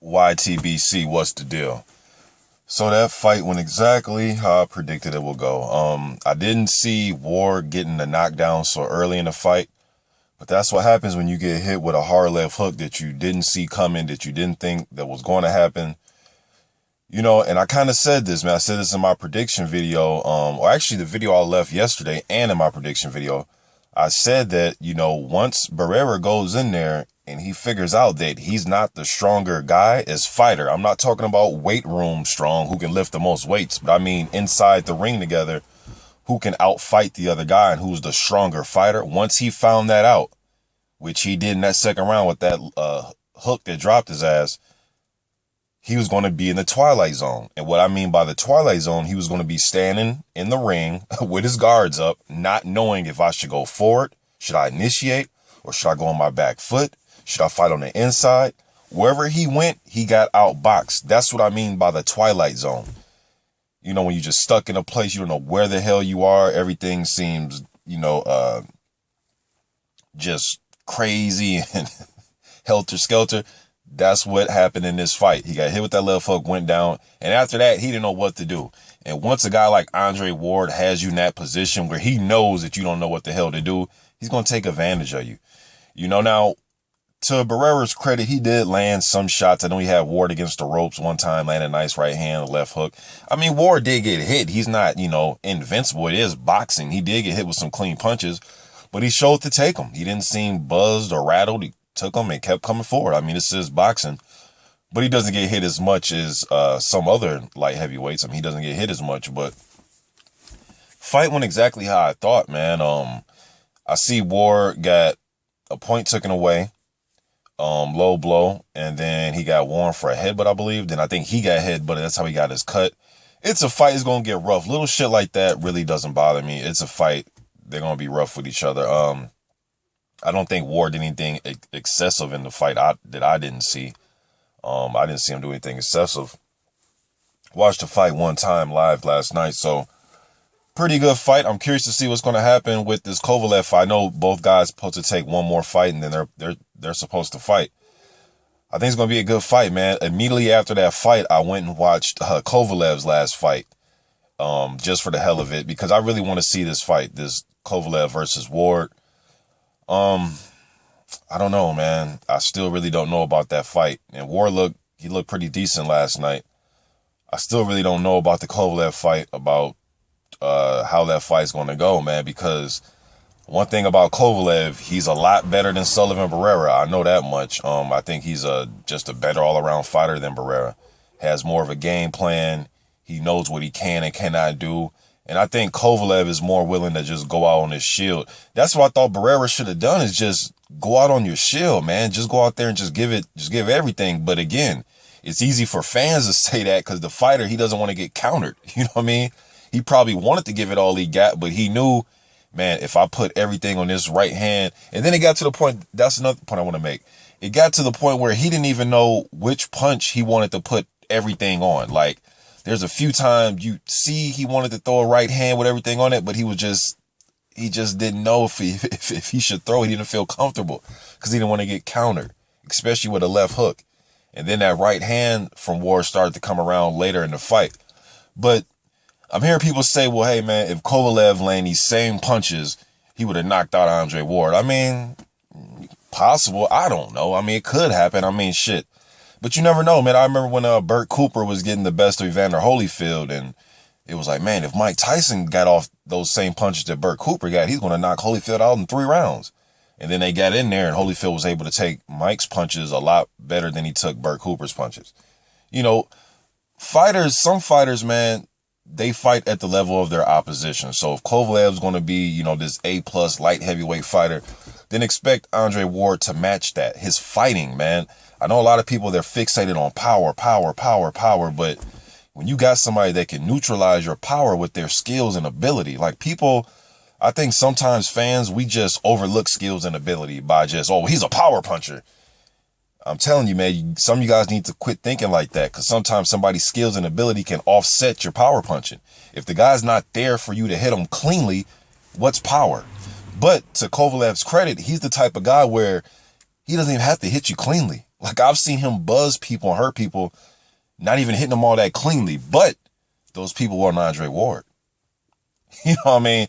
YTBC, what's the deal? So that fight went exactly how I predicted it would go. I didn't see Ward getting the knockdown so early in the fight, but that's what happens when you get hit with a hard left hook that you didn't see coming, that you didn't think that was going to happen. You know, and I kind of said this, man. I said this in my prediction video, or actually the video I left yesterday and in my prediction video. I said that, you know, once Barrera goes in there and he figures out that he's not the stronger guy as fighter. I'm not talking about weight room strong, who can lift the most weights, but I mean inside the ring together, who can outfight the other guy and who's the stronger fighter. Once he found that out, which he did in that second round with that hook that dropped his ass, he was going to be in the twilight zone. And what I mean by the twilight zone, he was going to be standing in the ring with his guards up, not knowing if I should go forward, should I initiate, or should I go on my back foot? Should I fight on the inside? Wherever he went, he got outboxed. That's what I mean by the twilight zone. You know, when you're just stuck in a place, you don't know where the hell you are. Everything seems, you know, just crazy and helter-skelter. That's what happened in this fight. He got hit with that left hook, went down, and after that, he didn't know what to do. And once a guy like Andre Ward has you in that position where he knows that you don't know what the hell to do, he's going to take advantage of you. You know, now, to Barrera's credit, he did land some shots. I know he had Ward against the ropes one time, landed a nice right hand, left hook. I mean, Ward did get hit. He's not, you know, invincible. It is boxing. He did get hit with some clean punches, but he showed to take them. He didn't seem buzzed or rattled. He took them and kept coming forward. I mean, this is boxing, but he doesn't get hit as much as some other light heavyweights. I mean, he doesn't get hit as much, but fight went exactly how I thought, man. I see Ward got a point taken away, low blow, and then he got warned for a headbutt, I believe. Then I think he got hit, but that's how he got his cut. It's a fight. It's going to get rough. Little shit like that really doesn't bother me. It's a fight. They're going to be rough with each other. I don't think Ward did anything excessive in the fight that I didn't see. I didn't see him do anything excessive. Watched the fight one time live last night, so pretty good fight. I'm curious to see what's going to happen with this KOVALEV fight. I know both guys supposed to take one more fight, and then they're supposed to fight. I think it's going to be a good fight, man. Immediately after that fight, I went and watched KOVALEV's last fight, just for the hell of it, because I really want to see this fight, this KOVALEV versus Ward. I don't know, man. I still really don't know about that fight. And Ward looked pretty decent last night. I still really don't know about the KOVALEV fight, about how that fight's going to go, man, because one thing about KOVALEV, he's a lot better than Sullivan Barrera. I know that much. I think he's just a better all-around fighter than Barrera. Has more of a game plan. He knows what he can and cannot do. And I think KOVALEV is more willing to just go out on his shield. That's what I thought Barrera should have done, is just go out on your shield, man. Just go out there and just give everything. But again, it's easy for fans to say that because the fighter, he doesn't want to get countered. You know what I mean? He probably wanted to give it all he got, but he knew, man, if I put everything on this right hand, and then it got to the point, that's another point I want to make. It got to the point where he didn't even know which punch he wanted to put everything on. Like, there's a few times you see he wanted to throw a right hand with everything on it, but he just didn't know if he should throw it. He didn't feel comfortable because he didn't want to get countered, especially with a left hook. And then that right hand from Ward started to come around later in the fight. But I'm hearing people say, well, hey, man, if KOVALEV landed these same punches, he would have knocked out Andre Ward. I mean, possible. I don't know. I mean, it could happen. I mean, shit. But you never know, man. I remember when Burt Cooper was getting the best of Evander Holyfield, and it was like, man, if Mike Tyson got off those same punches that Burt Cooper got, he's going to knock Holyfield out in 3 rounds. And then they got in there, and Holyfield was able to take Mike's punches a lot better than he took Burt Cooper's punches. You know, some fighters, man, they fight at the level of their opposition. So if KOVALEV's going to be, you know, this A+ light heavyweight fighter, then expect Andre Ward to match that. His fighting, man. I know a lot of people, they're fixated on power, but when you got somebody that can neutralize your power with their skills and ability, like people, I think sometimes fans, we just overlook skills and ability by just, oh, he's a power puncher. I'm telling you, man, some of you guys need to quit thinking like that, because sometimes somebody's skills and ability can offset your power punching. If the guy's not there for you to hit him cleanly, what's power? But to KOVALEV's credit, he's the type of guy where he doesn't even have to hit you cleanly. Like, I've seen him buzz people and hurt people, not even hitting them all that cleanly. But those people weren't Andre Ward. You know what I mean?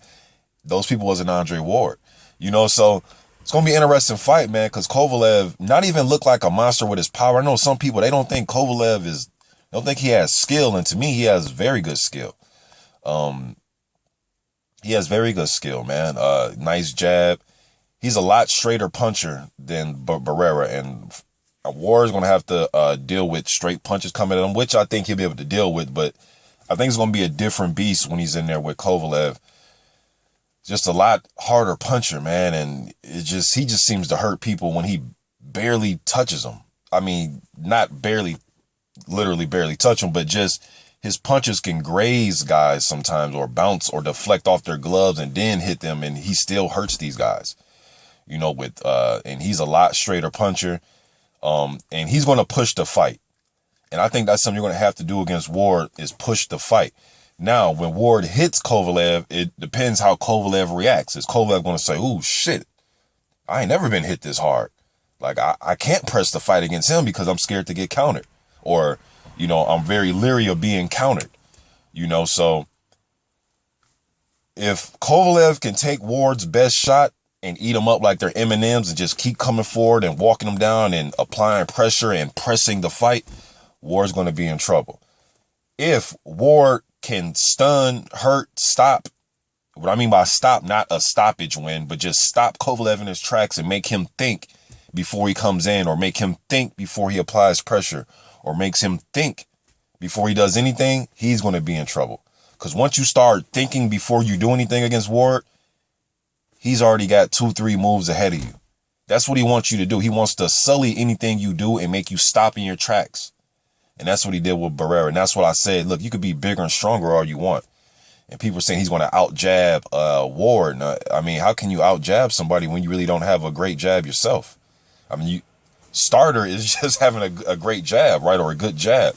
Those people wasn't Andre Ward. You know, so it's going to be an interesting fight, man, because Kovalev not even look like a monster with his power. I know some people, they don't think Kovalev is, don't think he has skill. And to me, he has very good skill. He has very good skill, man. Nice jab. He's a lot straighter puncher than Barrera. And Ward is going to have to deal with straight punches coming at him, which I think he'll be able to deal with. But I think it's going to be a different beast when he's in there with Kovalev. Just a lot harder puncher, man. And he just seems to hurt people when he barely touches them. I mean, not barely, literally barely touch them, but just his punches can graze guys sometimes, or bounce or deflect off their gloves and then hit them. And he still hurts these guys, you know, and he's a lot straighter puncher. And he's going to push the fight. And I think that's something you're going to have to do against Ward, is push the fight. Now, when Ward hits Kovalev, it depends how Kovalev reacts. Is Kovalev going to say, "Ooh, shit, I ain't never been hit this hard. Like, I can't press the fight against him because I'm scared to get countered." Or, you know, I'm very leery of being countered. You know, so if Kovalev can take Ward's best shot and eat them up like they're M&Ms and just keep coming forward and walking them down and applying pressure and pressing the fight, Ward's going to be in trouble. If Ward can stun, hurt, stop, what I mean by stop, not a stoppage win, but just stop Kovalev in his tracks and make him think before he comes in, or make him think before he applies pressure, or makes him think before he does anything, he's going to be in trouble. Because once you start thinking before you do anything against Ward, he's already got 2-3 moves ahead of you. That's what he wants you to do. He wants to sully anything you do and make you stop in your tracks. And that's what he did with Barrera. And that's what I said. Look, you could be bigger and stronger all you want. And people are saying he's going to out-jab Ward. Now, I mean, how can you out-jab somebody when you really don't have a great jab yourself? I mean, starter is just having a great jab, right? Or a good jab.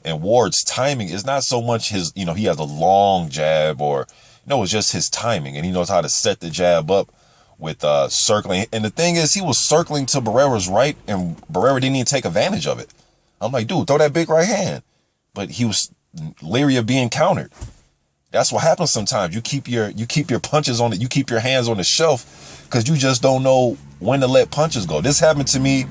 And Ward's timing is not so much his, you know, he has a long jab, or, no, it's just his timing. And he knows how to set the jab up with circling. And the thing is, he was circling to Barrera's right, and Barrera didn't even take advantage of it. I'm like, dude, throw that big right hand. But he was leery of being countered. That's what happens sometimes. You keep your punches on it. You keep your hands on the shelf because you just don't know when to let punches go. This happened to me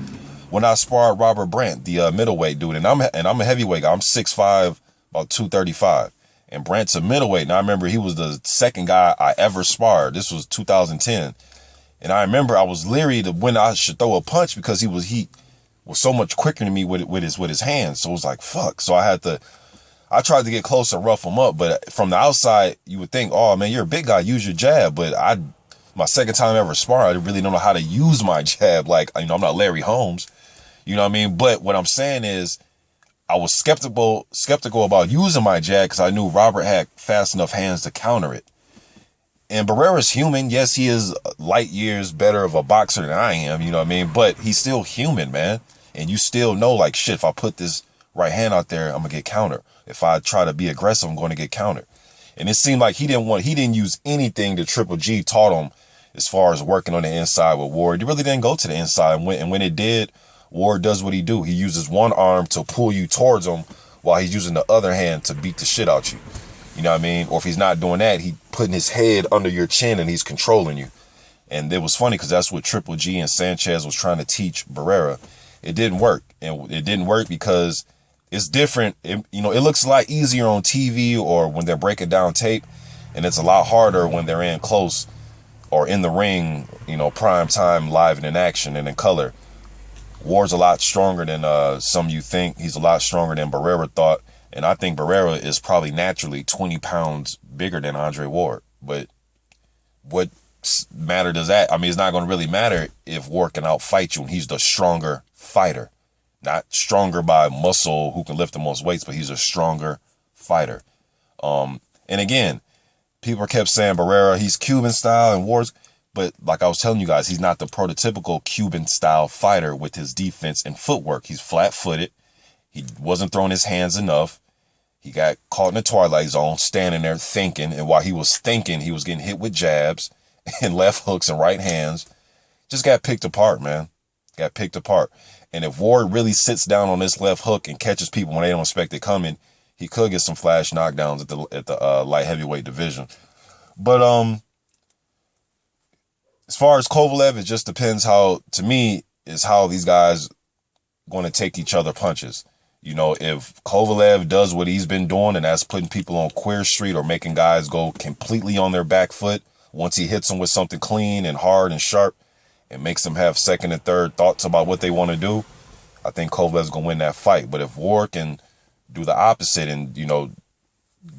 when I sparred Robert Brandt, the middleweight dude, and I'm a heavyweight guy. I'm 6'5", about 235, and Brandt's a middleweight. And I remember he was the second guy I ever sparred. This was 2010, and I remember I was leery to when I should throw a punch because he was so much quicker than me with his hands. So it was like, fuck. So I tried to get close and rough him up, but from the outside, you would think, oh man, you're a big guy, use your jab. But my second time ever sparring, I really don't know how to use my jab. Like, you know, I'm not Larry Holmes, you know what I mean? But what I'm saying is, I was skeptical about using my jab because I knew Robert had fast enough hands to counter it. And Barrera's human. Yes, he is light years better of a boxer than I am, you know what I mean? But he's still human, man. And you still know, like, shit, if I put this right hand out there, I'm going to get countered. If I try to be aggressive, I'm going to get countered. And it seemed like he didn't use anything that Triple G taught him as far as working on the inside with Ward. He really didn't go to the inside. And when it did, Ward does what he do. He uses one arm to pull you towards him while he's using the other hand to beat the shit out you. You know what I mean? Or if he's not doing that, he putting his head under your chin and he's controlling you. And it was funny because that's what Triple G and Sanchez was trying to teach Barrera. It didn't work. And it didn't work because it's different. It looks a lot easier on TV or when they're breaking down tape. And it's a lot harder when they're in close or in the ring, you know, prime time, live and in action and in color. Ward's a lot stronger than some you think. He's a lot stronger than Barrera thought. And I think Barrera is probably naturally 20 pounds bigger than Andre Ward. But what matter does that? I mean, it's not going to really matter if Ward can outfight you and he's the stronger fighter. Not stronger by muscle who can lift the most weights, but he's a stronger fighter. And again, people kept saying Barrera, he's Cuban style and Ward's, but like I was telling you guys, he's not the prototypical Cuban style fighter with his defense and footwork. He's flat footed. He wasn't throwing his hands enough. He got caught in the twilight zone, standing there thinking. And while he was thinking, he was getting hit with jabs and left hooks and right hands. Just got picked apart, man. Got picked apart. And if Ward really sits down on this left hook and catches people when they don't expect it coming, he could get some flash knockdowns at the light heavyweight division. But as far as Kovalev, it just depends how these guys going to take each other punches. You know, if Kovalev does what he's been doing, and that's putting people on Queer Street or making guys go completely on their back foot, once he hits them with something clean and hard and sharp and makes them have second and third thoughts about what they want to do, I think Kovalev's going to win that fight. But if Ward can do the opposite and, you know,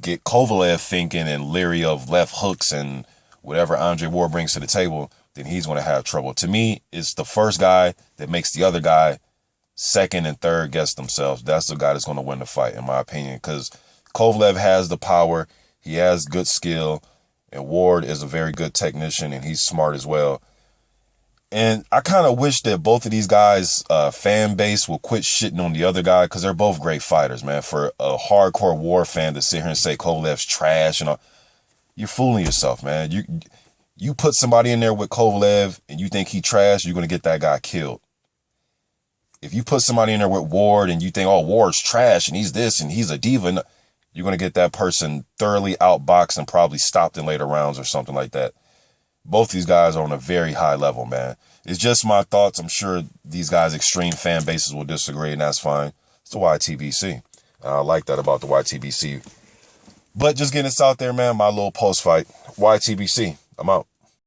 get Kovalev thinking and leery of left hooks and whatever Andre Ward brings to the table, then he's going to have trouble. To me, it's the first guy that makes the other guy second and third guess themselves. That's the guy that's going to win the fight, in my opinion, because Kovalev has the power, he has good skill, and Ward is a very good technician, and he's smart as well. And I kind of wish that both of these guys' fan base will quit shitting on the other guy, because they're both great fighters, man. For a hardcore Ward fan to sit here and say Kovalev's trash and all, you're fooling yourself, man. You put somebody in there with Kovalev and you think he trash, you're going to get that guy killed. If you put somebody in there with Ward and you think, oh, Ward's trash and he's this and he's a diva, you're going to get that person thoroughly outboxed and probably stopped in later rounds or something like that. Both these guys are on a very high level, man. It's just my thoughts. I'm sure these guys' extreme fan bases will disagree, and that's fine. It's the YTBC. I like that about the YTBC. But just getting this out there, man, my little post-fight. YTBC. I'm out.